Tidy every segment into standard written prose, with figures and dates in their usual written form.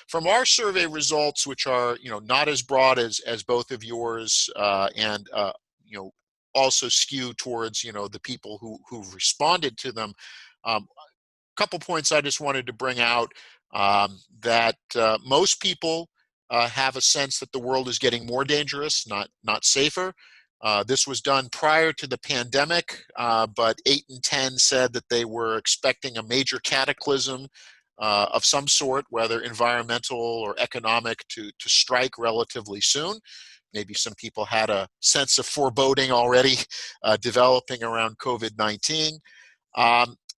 From our survey results, which are not as broad as both of yours, and you know also skew towards the people who've responded to them. Couple points I just wanted to bring out, that most people have a sense that the world is getting more dangerous, not safer. This was done prior to the pandemic, but 8 in 10 said that they were expecting a major cataclysm of some sort, whether environmental or economic, to strike relatively soon. Maybe some people had a sense of foreboding already developing around COVID-19.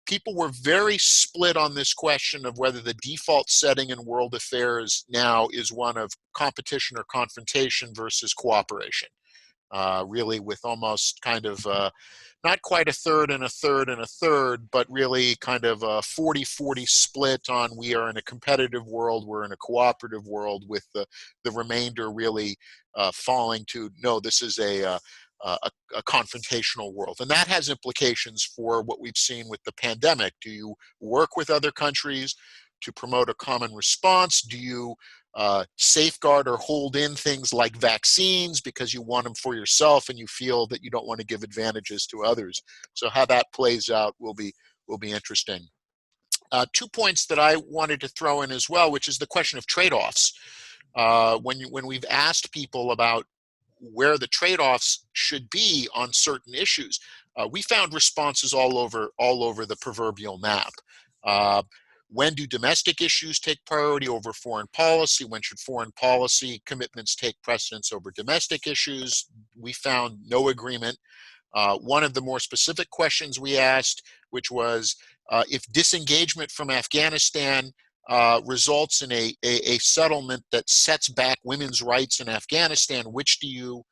People were very split on this question of whether the default setting in world affairs now is one of competition or confrontation versus cooperation. Really, with almost kind of not quite a third and a third and a third, but really kind of a 40-40 split on we are in a competitive world, we're in a cooperative world, with the remainder really falling to no, this is a confrontational world. And that has implications for what we've seen with the pandemic. Do you work with other countries to promote a common response? Do you safeguard or hold in things like vaccines because you want them for yourself and you feel that you don't want to give advantages to others? So how that plays out will be interesting. 2 points that I wanted to throw in as well, which is the question of trade-offs. When we've asked people about where the trade-offs should be on certain issues, we found responses all over the proverbial map. When do domestic issues take priority over foreign policy? When should foreign policy commitments take precedence over domestic issues? We found no agreement. One of the more specific questions we asked, which was if disengagement from Afghanistan results in a settlement that sets back women's rights in Afghanistan, which do you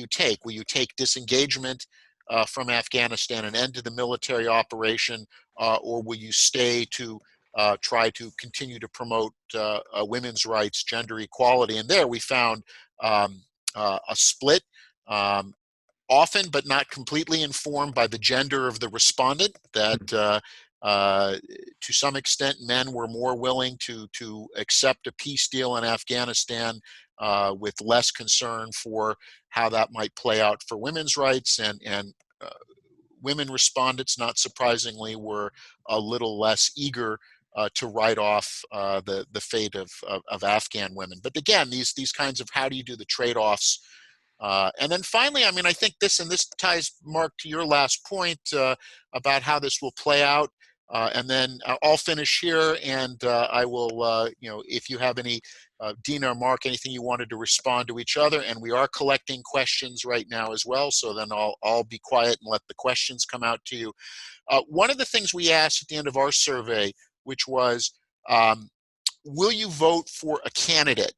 take? Will you take disengagement from Afghanistan and end to the military operation, or will you stay to try to continue to promote women's rights, gender equality? And there we found a split. Often, but not completely, informed by the gender of the respondent, that to some extent men were more willing to accept a peace deal in Afghanistan with less concern for how that might play out for women's rights, and women respondents, not surprisingly, were a little less eager to write off the fate of Afghan women. But again, these kinds of how do you do the trade-offs. And then finally, I mean, I think this ties, Mark, to your last point about how this will play out. And then I'll finish here, and I will, if you have any, Dina or Mark, anything you wanted to respond to each other. And we are collecting questions right now as well, so then I'll be quiet and let the questions come out to you. One of the things we asked at the end of our survey, which was, will you vote for a candidate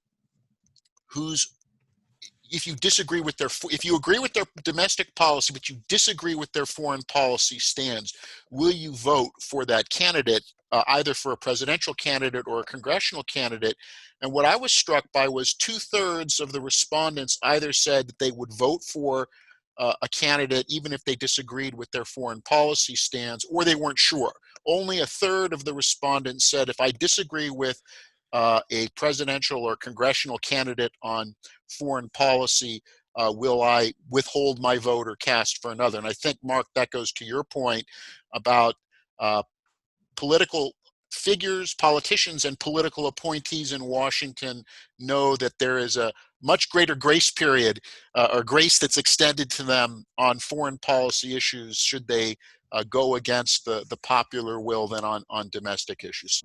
if you disagree with if you agree with their domestic policy, but you disagree with their foreign policy stance, will you vote for that candidate, either for a presidential candidate or a congressional candidate? And what I was struck by was 2/3 of the respondents either said that they would vote for a candidate even if they disagreed with their foreign policy stance, or they weren't sure. Only 1/3 of the respondents said, if I disagree with a presidential or congressional candidate on foreign policy, will I withhold my vote or cast for another? And I think, Mark, that goes to your point about political figures, politicians, and political appointees in Washington know that there is a much greater grace period or grace that's extended to them on foreign policy issues should they go against the popular will than on domestic issues.